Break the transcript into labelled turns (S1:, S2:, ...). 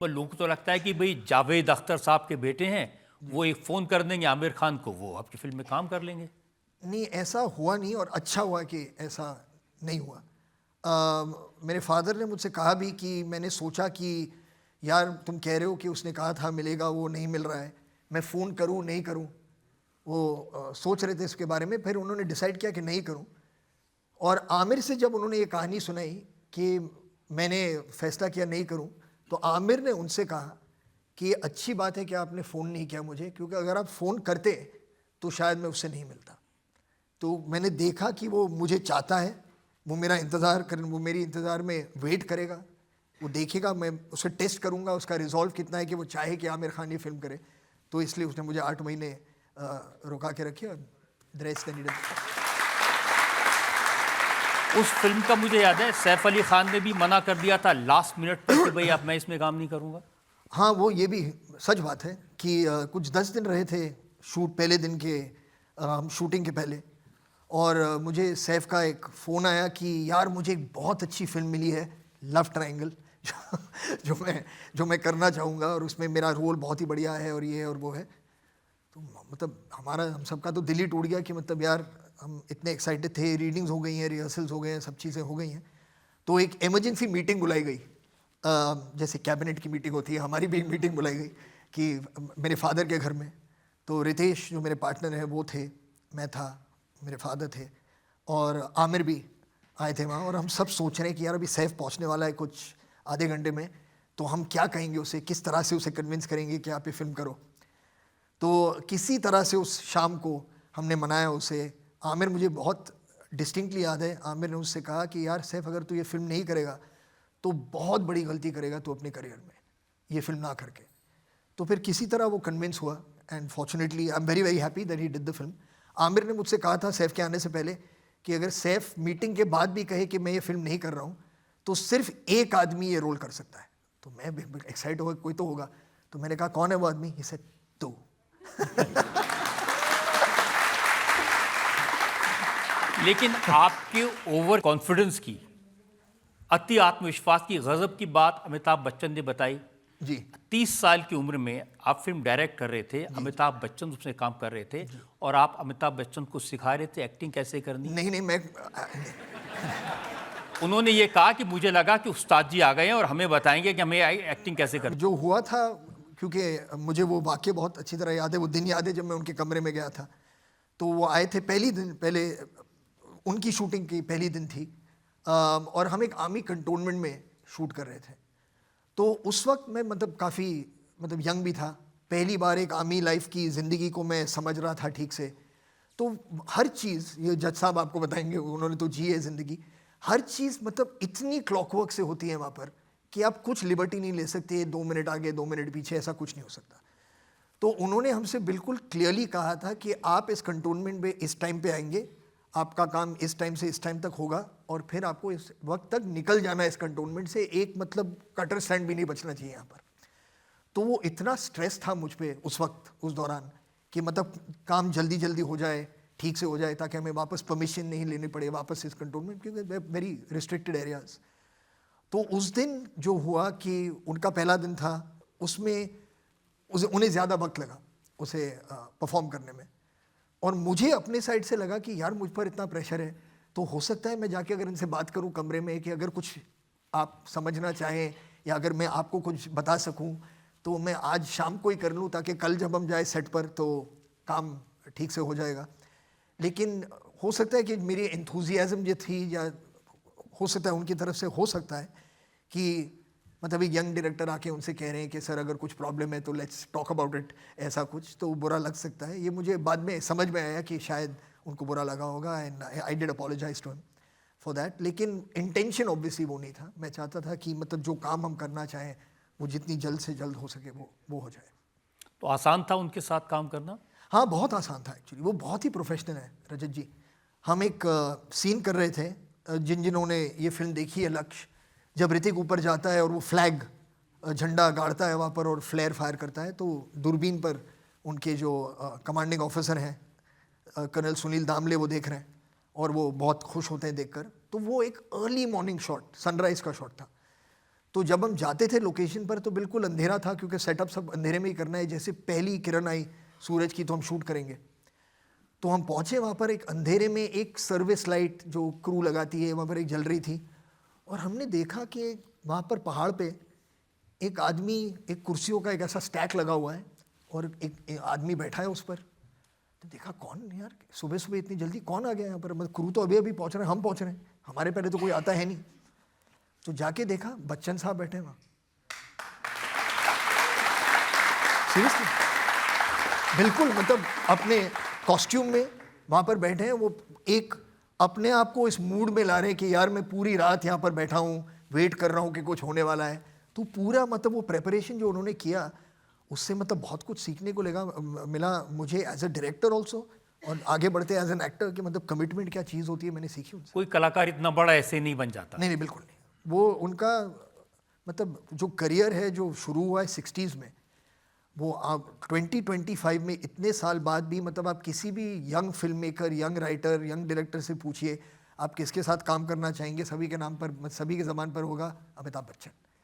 S1: पर लोगों को तो लगता है कि भाई जावेद अख्तर साहब के बेटे हैं, वो एक फ़ोन कर देंगे आमिर खान को, वो आपकी फिल्म में काम कर लेंगे।
S2: नहीं, ऐसा हुआ नहीं और अच्छा हुआ कि ऐसा नहीं हुआ। मेरे फादर ने मुझसे कहा भी कि मैंने सोचा कि यार तुम कह रहे हो कि उसने कहा था मिलेगा, वो नहीं मिल रहा है, मैं फ़ोन करूं नहीं करूं। वो सोच रहे थे इसके बारे में, फिर उन्होंने डिसाइड किया कि नहीं करूं। और आमिर से जब उन्होंने ये कहानी सुनाई कि मैंने फैसला किया नहीं करूं, तो आमिर ने उनसे कहा कि ये अच्छी बात है कि आपने फ़ोन नहीं किया मुझे, क्योंकि अगर आप फ़ोन करते तो शायद मैं उससे नहीं मिलता। तो मैंने देखा कि वो मुझे चाहता है, वो मेरा इंतज़ार कर, वो मेरी इंतज़ार में वेट करेगा, वो देखेगा, मैं उसे टेस्ट करूंगा उसका रिजॉल्व कितना है कि वो चाहे कि आमिर खान ये फिल्म करे। तो इसलिए उसने मुझे 8 महीने रुका के रखे और द रेस्ट एंड
S1: उस फिल्म का मुझे याद है सैफ अली खान ने भी मना कर दिया था लास्ट मिनट पर कि भाई अब मैं इसमें काम नहीं करूंगा।
S2: हाँ, वो ये भी सच बात है कि कुछ 10 दिन रहे थे शूट, पहले दिन के हम शूटिंग के पहले, और मुझे सैफ का एक फ़ोन आया कि यार मुझे एक बहुत अच्छी फिल्म मिली है, लव ट्रायंगल, जो मैं करना चाहूँगा और उसमें मेरा रोल बहुत ही बढ़िया है और ये है और वो है। तो मतलब हम सबका तो दिल ही टूट गया कि मतलब यार हम इतने एक्साइटेड थे, रीडिंग्स हो गई हैं, रिहर्सल्स हो गए हैं, सब चीज़ें हो गई हैं। तो एक इमरजेंसी मीटिंग बुलाई गई, जैसे कैबिनेट की मीटिंग होती है, हमारी भी एक मीटिंग बुलाई गई कि मेरे फादर के घर में। तो रितेश जो मेरे पार्टनर हैं वो थे, मैं था, मेरे फादर थे और आमिर भी आए थे वहाँ। और हम सब सोच रहे हैं कि यार अभी सैफ पहुँचने वाला है कुछ आधे घंटे में, तो हम क्या कहेंगे उसे, किस तरह से उसे कन्विंस करेंगे कि आप ये फिल्म करो। तो किसी तरह से उस शाम को हमने मनाया उसे। आमिर, मुझे बहुत डिस्टिंक्टली याद है, आमिर ने उससे कहा कि यार सैफ, अगर तू ये फिल्म नहीं करेगा तो बहुत बड़ी गलती करेगा तू अपने करियर में, ये फिल्म ना करके। तो फिर किसी तरह वो कन्विंस हुआ and fortunately I am very very happy that he did the film. Aamir ने मुझसे कहा था सैफ के आने से पहले कि अगर सैफ मीटिंग के बाद भी कहे कि मैं ये फिल्म नहीं कर रहा हूँ तो सिर्फ एक आदमी ये रोल कर सकता है। तो मैं एक्साइट हो, कोई तो होगा। तो मैंने कहा कौन है वो आदमी? ही सेड तू।
S1: लेकिन आपके ओवर कॉन्फिडेंस की, अति आत्मविश्वास की, गजब की बात अमिताभ बच्चन ने बताई।
S2: जी
S1: 30 साल की उम्र में आप फिल्म डायरेक्ट कर रहे थे, अमिताभ बच्चन उसमें काम कर रहे थे और आप अमिताभ बच्चन को सिखा रहे थे एक्टिंग कैसे करनी।
S2: नहीं नहीं, मैं
S1: उन्होंने ये कहा कि मुझे लगा कि उस्ताद जी आ गए हैं और हमें बताएंगे कि हमें एक्टिंग कैसे करनी।
S2: जो हुआ था, क्योंकि मुझे वो वाक्य बहुत अच्छी तरह याद है, वो दिन याद है जब मैं उनके कमरे में गया था। तो वो आए थे पहले उनकी शूटिंग की पहली दिन थी, और हम एक आर्मी कंटोनमेंट में शूट कर रहे थे। तो उस वक्त मैं मतलब काफ़ी यंग भी था, पहली बार एक आर्मी लाइफ की ज़िंदगी को मैं समझ रहा था ठीक से। तो हर चीज़, ये जज साहब आपको बताएंगे, उन्होंने तो जी है ज़िंदगी, हर चीज़ इतनी क्लॉकवर्क से होती है वहाँ पर कि आप कुछ लिबर्टी नहीं ले सकते, 2 मिनट आगे 2 मिनट पीछे, ऐसा कुछ नहीं हो सकता। तो उन्होंने हमसे बिल्कुल क्लियरली कहा था कि आप इस कंटोनमेंट में इस टाइम पे आएंगे, आपका काम इस टाइम से इस टाइम तक होगा और फिर आपको इस वक्त तक निकल जाना है इस कंटोनमेंट से, एक कटर स्टैंड भी नहीं बचना चाहिए यहाँ पर। तो वो इतना स्ट्रेस था मुझ पे उस वक्त, उस दौरान, कि काम जल्दी जल्दी हो जाए, ठीक से हो जाए, ताकि हमें वापस परमिशन नहीं लेनी पड़े वापस इस कंटोनमेंट, क्योंकि वेरी रिस्ट्रिक्टेड एरियाज। तो उस दिन जो हुआ कि उनका पहला दिन था, उसमें उन्हें ज़्यादा वक्त लगा उसे परफॉर्म करने में। और मुझे अपने साइड से लगा कि यार मुझ पर इतना प्रेशर है, तो हो सकता है मैं जाके अगर इनसे बात करूं कमरे में कि अगर कुछ आप समझना चाहें या अगर मैं आपको कुछ बता सकूं तो मैं आज शाम को ही कर लूं, ताकि कल जब हम जाए सेट पर तो काम ठीक से हो जाएगा। लेकिन हो सकता है कि मेरी एंथुजियाज्म जो थी, या हो सकता है उनकी तरफ से हो सकता है कि एक यंग डायरेक्टर आके उनसे कह रहे हैं कि सर अगर कुछ प्रॉब्लम है तो लेट्स टॉक अबाउट इट, ऐसा कुछ, तो बुरा लग सकता है। ये मुझे बाद में समझ में आया कि शायद उनको बुरा लगा होगा, and I did apologise to him for that. लेकिन इंटेंशन ऑब्वियसली वो नहीं था। मैं चाहता था कि जो काम हम करना चाहें वो जितनी जल्द से जल्द हो सके वो हो जाए।
S1: तो आसान था उनके साथ काम करना?
S2: हाँ, बहुत आसान था एक्चुअली। वो बहुत ही प्रोफेशनल है रजत जी। हम एक सीन कर रहे थे, जिन्होंने ये फिल्म देखी है लक्ष्य, जब ऋतिक ऊपर जाता है और वो फ्लैग, झंडा गाड़ता है वहाँ पर और फ्लेयर फायर करता है, तो दूरबीन पर उनके जो कमांडिंग ऑफिसर हैं कर्नल सुनील दामले, वो देख रहे हैं और वो बहुत खुश होते हैं देखकर। तो वो एक अर्ली मॉर्निंग शॉट, सनराइज़ का शॉट था। तो जब हम जाते थे लोकेशन पर तो बिल्कुल अंधेरा था, क्योंकि सेटअप सब अंधेरे में ही करना है, जैसे पहली किरण आई सूरज की तो हम शूट करेंगे। तो हम पहुँचे वहाँ पर, एक अंधेरे में एक सर्विस लाइट जो क्रू लगाती है वहाँ पर एक जल रही थी, और हमने देखा कि वहाँ पर पहाड़ पे एक आदमी, एक कुर्सियों का एक ऐसा स्टैक लगा हुआ है और एक आदमी बैठा है उस पर। तो देखा कौन यार, सुबह सुबह इतनी जल्दी कौन आ गया यहाँ पर, मतलब क्रू तो अभी अभी पहुँच रहे हैं, हम पहुँच रहे हैं, हमारे पहले तो कोई आता है नहीं। तो जाके देखा बच्चन साहब बैठे हैं वहाँ, सीरियसली, बिल्कुल मतलब अपने कॉस्ट्यूम में वहाँ पर बैठे हैं। वो एक अपने आप को इस मूड में ला रहे हैं कि यार मैं पूरी रात यहाँ पर बैठा हूँ, वेट कर रहा हूँ कि कुछ होने वाला है। तो पूरा मतलब वो प्रेपरेशन जो उन्होंने किया, उससे मतलब बहुत कुछ सीखने को मिला मुझे एज अ डायरेक्टर ऑल्सो, और आगे बढ़ते एज एन एक्टर कि मतलब कमिटमेंट क्या चीज़ होती है, मैंने सीखी उनसे।
S1: कोई कलाकार इतना बड़ा ऐसे नहीं बन जाता।
S2: नहीं नहीं, बिल्कुल नहीं। वो उनका मतलब जो करियर है जो शुरू हुआ है 60s में, वो आप 2025 में इतने साल बाद भी, मतलब आप किसी भी young film maker, young writer, young director से पूछिए आप किसके साथ काम करना चाहेंगे, सभी के नाम पर, सभी के ज़बान पर होगा अमिताभ बच्चन।